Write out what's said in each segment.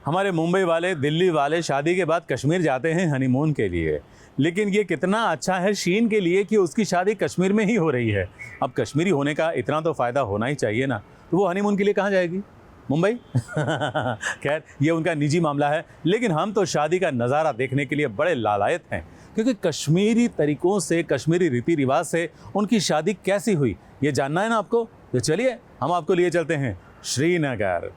हमारे मुंबई वाले, दिल्ली वाले शादी के बाद कश्मीर जाते हैं हनीमून के लिए, लेकिन ये कितना अच्छा है शीन के लिए कि उसकी शादी कश्मीर में ही हो रही है। अब कश्मीरी होने का इतना तो फ़ायदा होना ही चाहिए ना, तो वो हनीमून के लिए कहाँ जाएगी? मुंबई? खैर, ये उनका निजी मामला है, लेकिन हम तो शादी का नज़ारा देखने के लिए बड़े लालायत हैं, क्योंकि कश्मीरी तरीक़ों से, कश्मीरी रीति रिवाज से उनकी शादी कैसी हुई, ये जानना है ना आपको। तो चलिए हम आपको लिए चलते हैं श्रीनगर।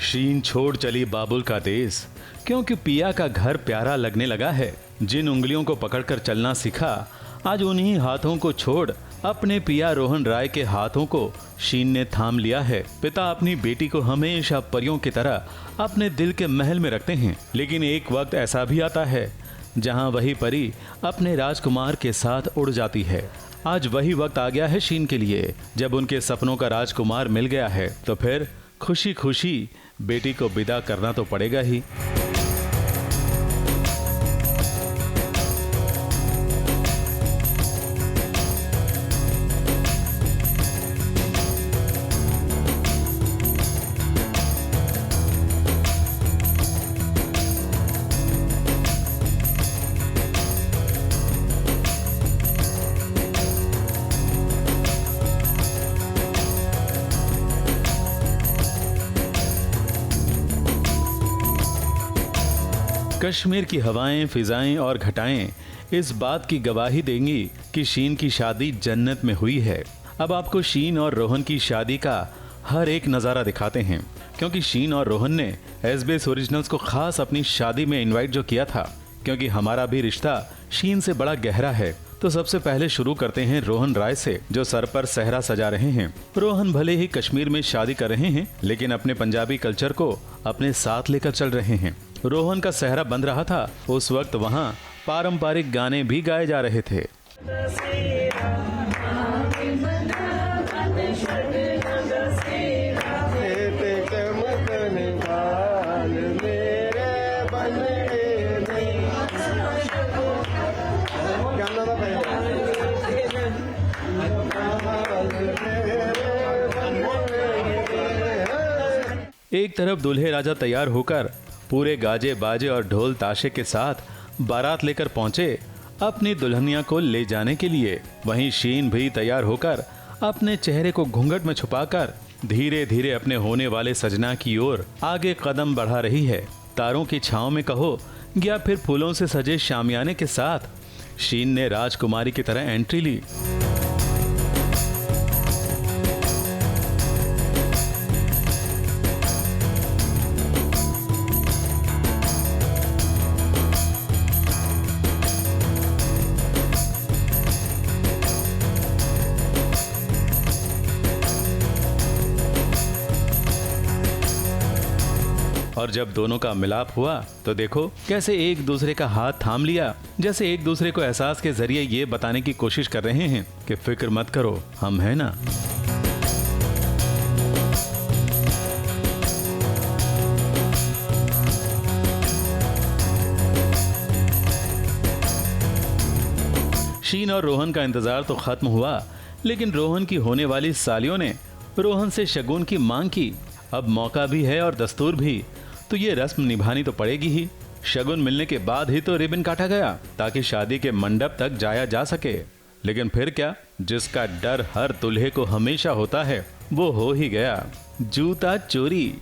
शीन छोड़ चली बाबुल का देश, क्योंकि पिया का घर प्यारा लगने लगा है। जिन उंगलियों को पकड़कर चलना सीखा, आज उन्हीं हाथों को छोड़ अपने पिया रोहन राय के हाथों को शीन ने थाम लिया है। पिता अपनी बेटी को हमेशा परियों की तरह अपने दिल के महल में रखते हैं, लेकिन एक वक्त ऐसा भी आता है जहां वही परी अपने राजकुमार के साथ उड़ जाती है। आज वही वक्त आ गया है शीन के लिए, जब उनके सपनों का राजकुमार मिल गया है, तो फिर खुशी खुशी बेटी को विदा करना तो पड़ेगा ही। कश्मीर की हवाएं, फिजाएं और घटाएं इस बात की गवाही देंगी कि शीन की शादी जन्नत में हुई है। अब आपको शीन और रोहन की शादी का हर एक नज़ारा दिखाते हैं, क्योंकि शीन और रोहन ने SBS ओरिजिनल्स को खास अपनी शादी में इनवाइट जो किया था, क्योंकि हमारा भी रिश्ता शीन से बड़ा गहरा है। तो सबसे पहले शुरू करते हैं रोहन राय से, जो सर पर सेहरा सजा रहे हैं। रोहन भले ही कश्मीर में शादी कर रहे हैं, लेकिन अपने पंजाबी कल्चर को अपने साथ लेकर चल रहे हैं। रोहन का सेहरा बंध रहा था, उस वक्त वहाँ पारंपरिक गाने भी गाए जा रहे थे। एक तरफ दूल्हे राजा तैयार होकर पूरे गाजे बाजे और ढोल ताशे के साथ बारात लेकर पहुंचे अपनी दुल्हनिया को ले जाने के लिए, वहीं शीन भी तैयार होकर अपने चेहरे को घूंघट में छुपाकर धीरे धीरे अपने होने वाले सजना की ओर आगे कदम बढ़ा रही है। तारों की छांव में कहो या फिर फूलों से सजे शामियाने के साथ शीन ने राजकुमारी की तरह एंट्री ली। और जब दोनों का मिलाप हुआ तो देखो कैसे एक दूसरे का हाथ थाम लिया, जैसे एक दूसरे को एहसास के जरिए ये बताने की कोशिश कर रहे हैं कि फिक्र मत करो, हम हैं ना। शीन और रोहन का इंतजार तो खत्म हुआ, लेकिन रोहन की होने वाली सालियों ने रोहन से शगुन की मांग की। अब मौका भी है और दस्तूर भी, तो ये रस्म निभानी तो पड़ेगी ही। शगुन मिलने के बाद ही तो रिबन काटा गया ताकि शादी के मंडप तक जाया जा सके। लेकिन फिर क्या, जिसका डर हर दूल्हे को हमेशा होता है वो हो ही गया, जूता चोरी।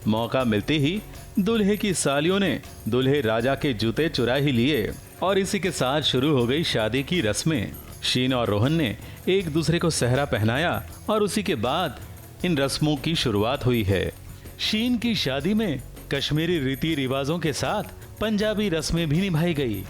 मौका मिलते ही दूल्हे की सालियों ने दूल्हे राजा के जूते चुरा ही लिए। और इसी के साथ शुरू हो गई शादी की रस्में। शीन और रोहन ने एक दूसरे को सेहरा पहनाया और उसी के बाद इन रस्मों की शुरुआत हुई है। शीन की शादी में कश्मीरी रीति रिवाजों के साथ पंजाबी रस्में भी निभाई गई।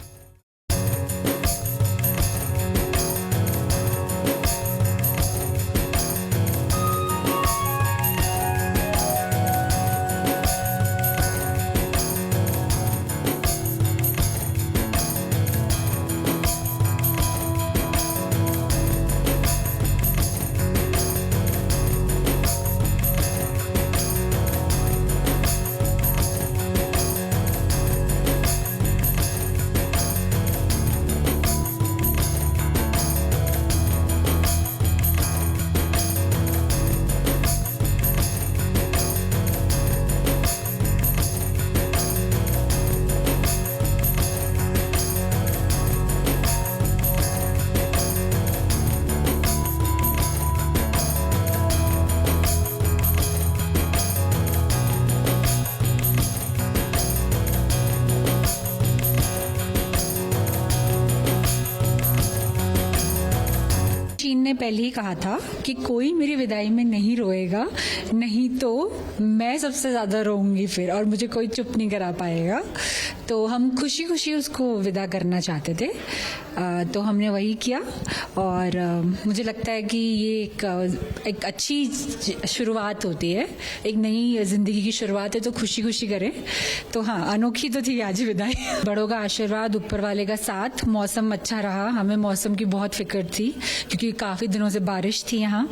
चीन ने पहले ही कहा था कि कोई मेरी विदाई में नहीं रोएगा, नहीं तो मैं सबसे ज्यादा रोऊंगी फिर, और मुझे कोई चुप नहीं करा पाएगा। तो हम खुशी खुशी उसको विदा करना चाहते थे, तो हमने वही किया। और मुझे लगता है कि ये एक अच्छी शुरुआत होती है, एक नई जिंदगी की शुरुआत है, तो खुशी खुशी करें। तो हाँ, अनोखी तो थी आज विदाई। बड़ों का आशीर्वाद, ऊपर वाले का साथ, मौसम अच्छा रहा। हमें मौसम की बहुत फिक्र थी क्योंकि काफी दिनों से बारिश थी यहाँ।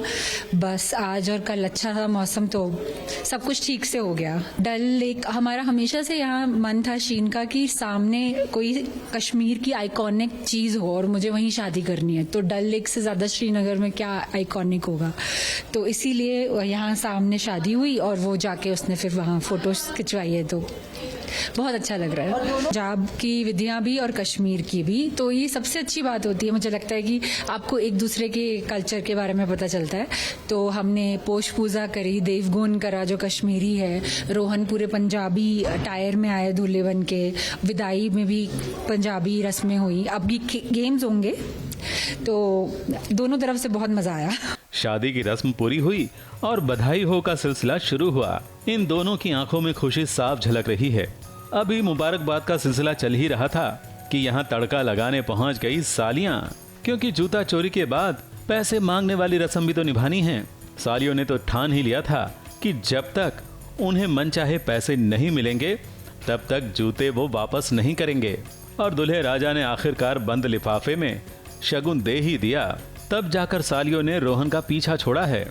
बस आज और कल अच्छा था मौसम, तो सब कुछ ठीक से हो गया। डल लेक, हमारा हमेशा से यहाँ मन था शीन का कि सामने कोई कश्मीर की आइकॉनिक चीज हो और मुझे वहीं शादी करनी है। तो डल लेक से ज्यादा श्रीनगर में क्या आइकॉनिक होगा, तो इसीलिए यहाँ सामने शादी हुई और वो जाके उसने फिर वहाँ फोटोज खिंचवाई है। तो बहुत अच्छा लग रहा है। पंजाब की विधियां भी और कश्मीर की भी, तो ये सबसे अच्छी बात होती है। मुझे लगता है कि आपको एक दूसरे के कल्चर के बारे में पता चलता है। तो हमने पोष पूजा करी, देवगुन करा जो कश्मीरी है, रोहन पूरे पंजाबी टायर में आए दूल्हे बन के, विदाई में भी पंजाबी रस्में हुई। अब भी गेम्स होंगे, तो दोनों तरफ से बहुत मजा आया। शादी की रस्म पूरी हुई और बधाई हो का सिलसिला शुरू हुआ। इन दोनों की आंखों में खुशी साफ झलक रही है। अभी मुबारकबाद का सिलसिला चल ही रहा था कि यहाँ तड़का लगाने पहुंच गई सालियां, क्योंकि जूता चोरी के बाद पैसे मांगने वाली रस्म भी तो निभानी है। सालियों ने तो ठान ही लिया था कि जब तक उन्हें मनचाहे पैसे नहीं मिलेंगे तब तक जूते वो वापस नहीं करेंगे। और दूल्हे राजा ने आखिरकार बंद लिफाफे में शगुन दे ही दिया। तब जाकर सालियों ने रोहन का पीछा छोड़ा है।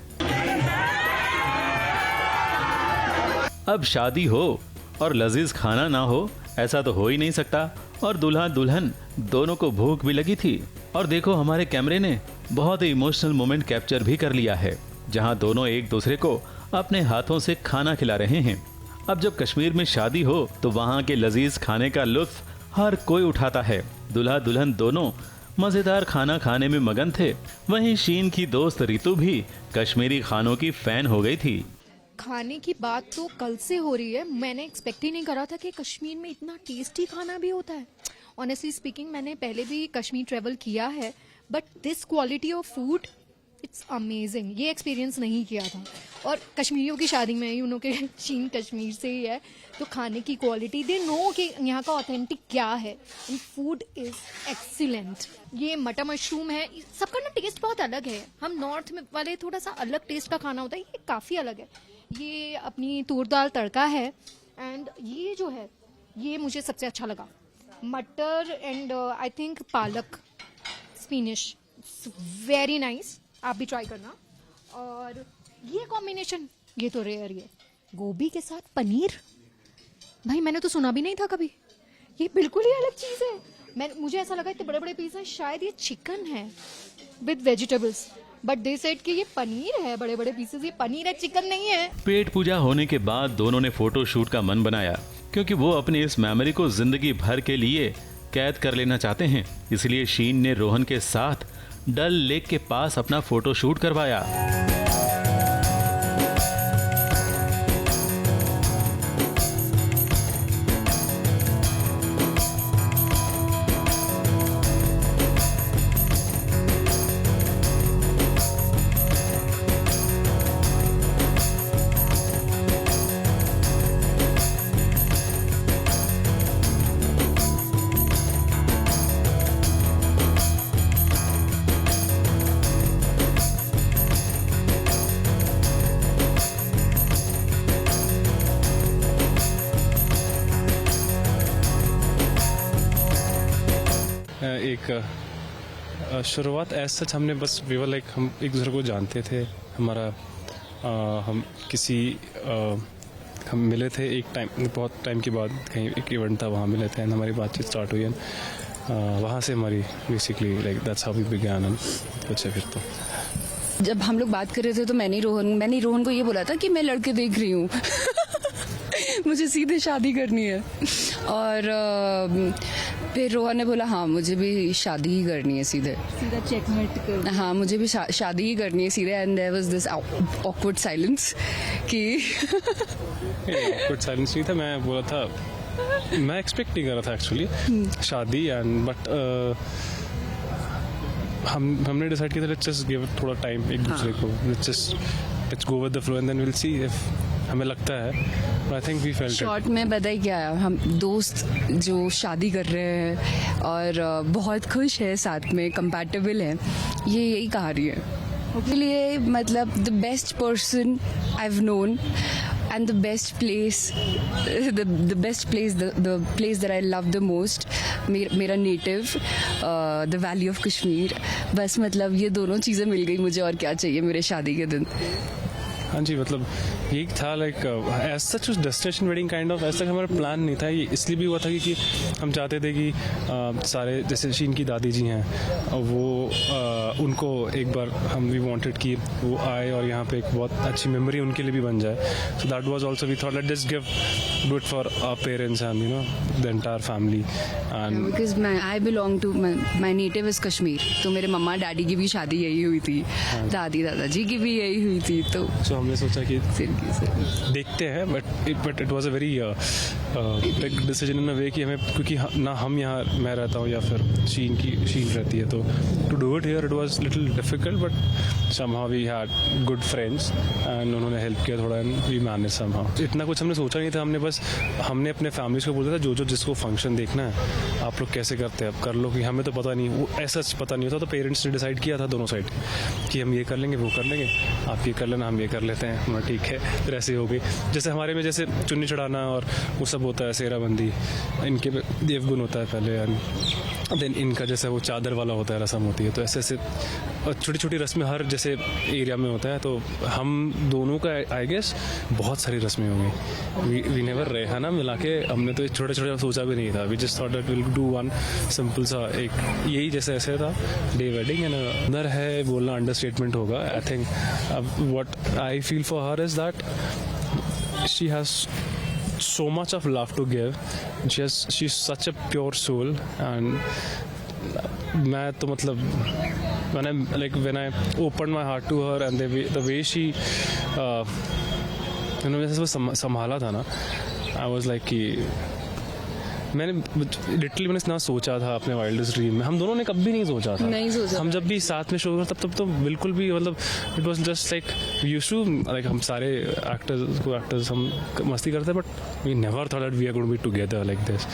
अब शादी हो और लजीज खाना ना हो, ऐसा तो हो ही नहीं सकता। और दूल्हा दुल्हन दोनों को भूख भी लगी थी। और देखो, हमारे कैमरे ने बहुत ही इमोशनल मोमेंट कैप्चर भी कर लिया है, जहां दोनों एक दूसरे को अपने हाथों से खाना खिला रहे हैं। अब जब कश्मीर में शादी हो तो वहां के लजीज खाने का लुत्फ हर कोई उठाता है। दूल्हा दुल्हन दोनों मजेदार खाना खाने में मगन थे। वहीं शीन की दोस्त रितु भी कश्मीरी खानों की फैन हो गई थी। खाने की बात तो कल से हो रही है। मैंने एक्सपेक्ट ही नहीं करा था कि कश्मीर में इतना टेस्टी खाना भी होता है। ऑनेस्टली स्पीकिंग, मैंने पहले भी कश्मीर ट्रेवल किया है, but this quality of food, it's amazing. ये एक्सपीरियंस नहीं किया था। और कश्मीरियों की शादी में, यू नो के चीन कश्मीर से ही है, तो खाने की क्वालिटी, दे नो कि यहाँ का ऑथेंटिक क्या है, एंड फूड इज एक्सीलेंट। ये मटर मशरूम है, सबका ना टेस्ट बहुत अलग है। हम नॉर्थ में वाले थोड़ा सा अलग टेस्ट का खाना होता है, ये काफ़ी अलग है। ये अपनी तूर दाल तड़का है, एंड ये जो है ये मुझे सबसे अच्छा लगा। मटर एंड आई थिंक पालक स्पिनिश, वेरी नाइस। आप भी ट्राई करना। और ये कॉम्बिनेशन, ये तो रेयर, ये गोभी के साथ पनीर, भाई मैंने तो सुना भी नहीं था कभी। ये बिल्कुल ही अलग चीज़ है। मुझे ऐसा लगा इतने बड़े बड़े पीस हैं, शायद ये चिकन है with vegetables, but they said कि ये पनीर है, बड़े बड़े पीसेस। ये पनीर है, चिकन नहीं है। पेट पूजा होने के बाद दोनों ने फोटो शूट का मन बनाया, क्योंकि वो अपनी इस मेमोरी को जिंदगी भर के लिए कैद कर लेना चाहते हैं। इसलिए शीन ने रोहन के साथ डल लेक के पास अपना फोटो शूट करवाया। एक शुरुआत ऐसा सच हमने बस वी वर लाइक हम एक दूसरे को जानते थे। हमारा हम किसी हम मिले थे एक टाइम, बहुत टाइम के बाद कहीं एक इवेंट था, वहाँ मिले थे एंड हमारी बातचीत स्टार्ट हुई एंड वहाँ से हमारी basically like that's how we began and कुछ है फिर तो। जब हम लोग बात कर रहे थे तो मैंने रोहन को ये बोला था कि मैं लड़के देख रही हूँ मुझे सीधे शादी करनी है। और फिर रोहन ने बोला हाँ मुझे भी शादी ही करनी है सीधे चेकमेट कर हाँ मुझे भी शादी ही करनी है सीधे। And there was this awkward silence कि कुछ साइलेंस नहीं था। मैं बोला था मैं एक्सपेक्ट नहीं कर रहा था एक्चुअली शादी एंड बट हमने डिसाइड किया था लेट्स जस्ट गिव थोड़ा टाइम एक दूसरे को, let's go with the flow and then will see if हमें लगता है। I think we felt short में पता ही क्या है, हम दोस्त जो शादी कर रहे हैं और बहुत खुश है साथ में, कंपैटिबल है, ये यही कहानी है। उसके लिए मतलब the best person I have known and the best place the best place the place that I love the most मेरा native the valley of Kashmir. बस मतलब ये दोनों चीज़ें मिल गई मुझे, और क्या चाहिए मेरे शादी के दिन। हाँ जी, मतलब ये था like as such destination wedding kind of, ऐसा हमारा प्लान नहीं था। ये इसलिए भी हुआ था कि हम चाहते थे कि सारे जैसे शीन की दादी जी हैं वो उनको एक बार हम वी वांटेड कि वो आए और यहाँ पे एक बहुत अच्छी मेमोरी उनके लिए भी बन जाए। So that was also we thought let just give do it for our parents and you know the entire family and because I belong to my native is Kashmir, तो मेरे मम्मा डैडी की भी शादी यही हुई थी, दादी दादाजी की भी यही हुई थी। तो हमने सोचा कि देखते हैं but it was a very big decision in a way कि हमें, क्योंकि ना हम यहाँ मैं रहता हूँ या फिर शीन रहती है, तो to do it here it was little difficult but somehow we had good friends and उन्होंने हेल्प किया थोड़ा एंड वी मैनेज समहाउ। इतना कुछ हमने सोचा नहीं था, हमने अपने फैमिलीज को बोला था जो जिसको फंक्शन देखना है आप लोग कैसे करते हैं आप कर लो, कि हमें तो पता नहीं, वो ऐसा पता नहीं होता। तो पेरेंट्स ने डिसाइड किया था दोनों साइड कि हम ये कर लेंगे वो कर लेंगे, आप ये कर लेना हम ये कर लेते हैं, हमारा ठीक है। फिर ऐसे हो गई, जैसे हमारे में जैसे चुन्नी चढ़ाना और वो सब होता है, सेराबंदी, इनके देवगुन होता है पहले एंड देन इनका जैसे वो चादर वाला होता है रस्म होती है। तो ऐसे ऐसे छोटी छोटी रस्में हर जैसे एरिया में होता है। तो हम दोनों का आई गेस बहुत सारी रस्में हो गई, वी नेवर रहे है ना मिला के, हमने तो छोटे छोटे सोचा भी नहीं था। We just thought that will do one simple सा एक यही जैसे ऐसे था डे वेडिंग एंड अंदर है बोलना अंडरस्टेटमेंट होगा। I think what I feel for her is that she has so much of love to give, she's such a pure soul and मैं तो मतलब when I opened my heart to her and the way she जैसे वो संभाला था ना, I was like कि मैंने ना सोचा था अपने वाइल्डेस्ट ड्रीम में, हम दोनों ने कभी नहीं सोचा था। हम जब भी साथ में शो तब तो बिल्कुल भी मतलब it was just like used to like हम सारे एक्टर्स हम मस्ती करते हैं but we never thought that we are going to be together like this.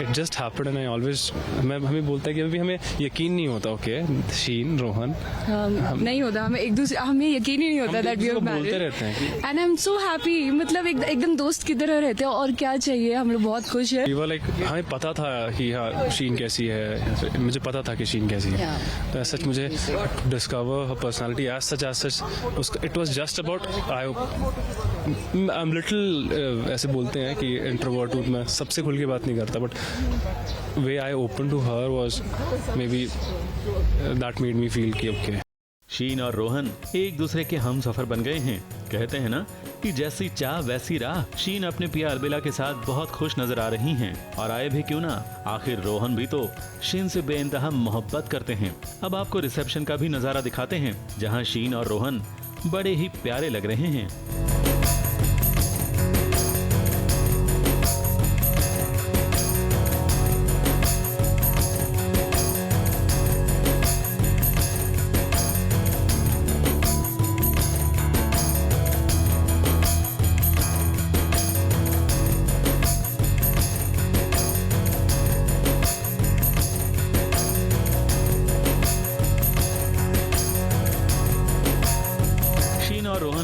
It just happened and I always हमें बोलता है कि अभी हमें यकीन नहीं होता। ओके शीन रोहन नहीं होता, हमें एक दूसरे हमें यकीन ही नहीं होता दैट वी आर बोलते रहते हैं and I am so happy, मतलब एकदम दोस्त की तरह रहते हैं और क्या चाहिए, हम लोग बहुत खुश है। लाइक हमें पता था कि हाँ शीन कैसी है, मुझे पता था कि शीन कैसी है, तो ऐसा सच मुझे discover her personality as such it was just about I am little ऐसे बोलते हैं कि इंट्रोवर्ट हूँ, मैं सबसे खुल के बात नहीं करता but way I opened to her was maybe that made me feel कि okay। शीन और रोहन एक दूसरे के हम सफर बन गए हैं। कहते हैं ना कि जैसी चाह वैसी राह। शीन अपने पिया अलबेला के साथ बहुत खुश नजर आ रही हैं और आए भी क्यों ना, आखिर रोहन भी तो शीन से बेइंतहा मोहब्बत करते हैं। अब आपको रिसेप्शन का भी नजारा दिखाते हैं जहां शीन और रोहन बड़े ही प्यारे लग रहे हैं।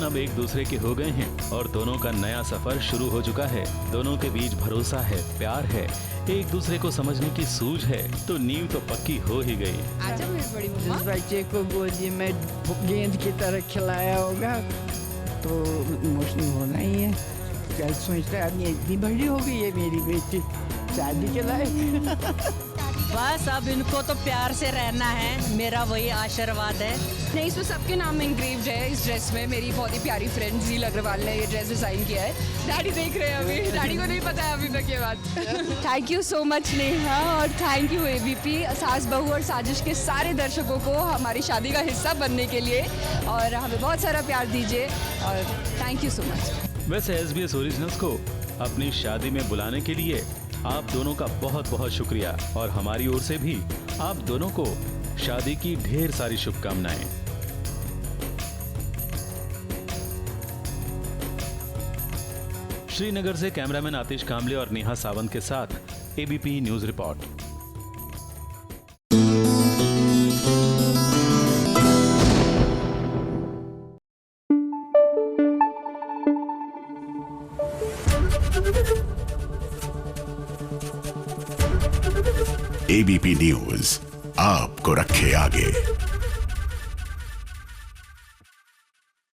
अब एक दूसरे के हो गए हैं और दोनों का नया सफर शुरू हो चुका है। दोनों के बीच भरोसा है, प्यार है, एक दूसरे को समझने की सूझ है तो नींव तो पक्की हो ही गई। आजा मेरी बड़ी जिस मम्मा। बच्चे को गोदी में गेंद की तरह खिलाया होगा तो इमोशनल होना ही है। कल सोचता है अब ये इतनी बड़ी हो गई है मेरी बेटी, शादी के लायक। बस अब इनको तो प्यार से रहना है, मेरा वही आशीर्वाद है। नहीं, इसमें सबके नाम इंग्रेव्ड है। इस ड्रेस में मेरी बहुत ही प्यारी फ्रेंड झील अग्रवाल ने ये ड्रेस डिजाइन किया है। डैडी देख रहे हैं अभी, डैडी को नहीं पता है अभी तक ये बात। Thank you so much Neha, और थैंक यू एबीपी, सास बहू और साजिश के सारे दर्शकों को हमारी शादी का हिस्सा बनने के लिए, और हमें बहुत सारा प्यार दीजिए, और थैंक यू सो मच। वैसे SBS ओरिजिनल्स को अपनी शादी में बुलाने के लिए आप दोनों का बहुत बहुत शुक्रिया, और हमारी ओर से भी आप दोनों को शादी की ढेर सारी शुभकामनाएं। श्रीनगर से कैमरामैन आतिश कामले और नेहा सावंत के साथ ABP news report. ABP news आपको रखे आगे।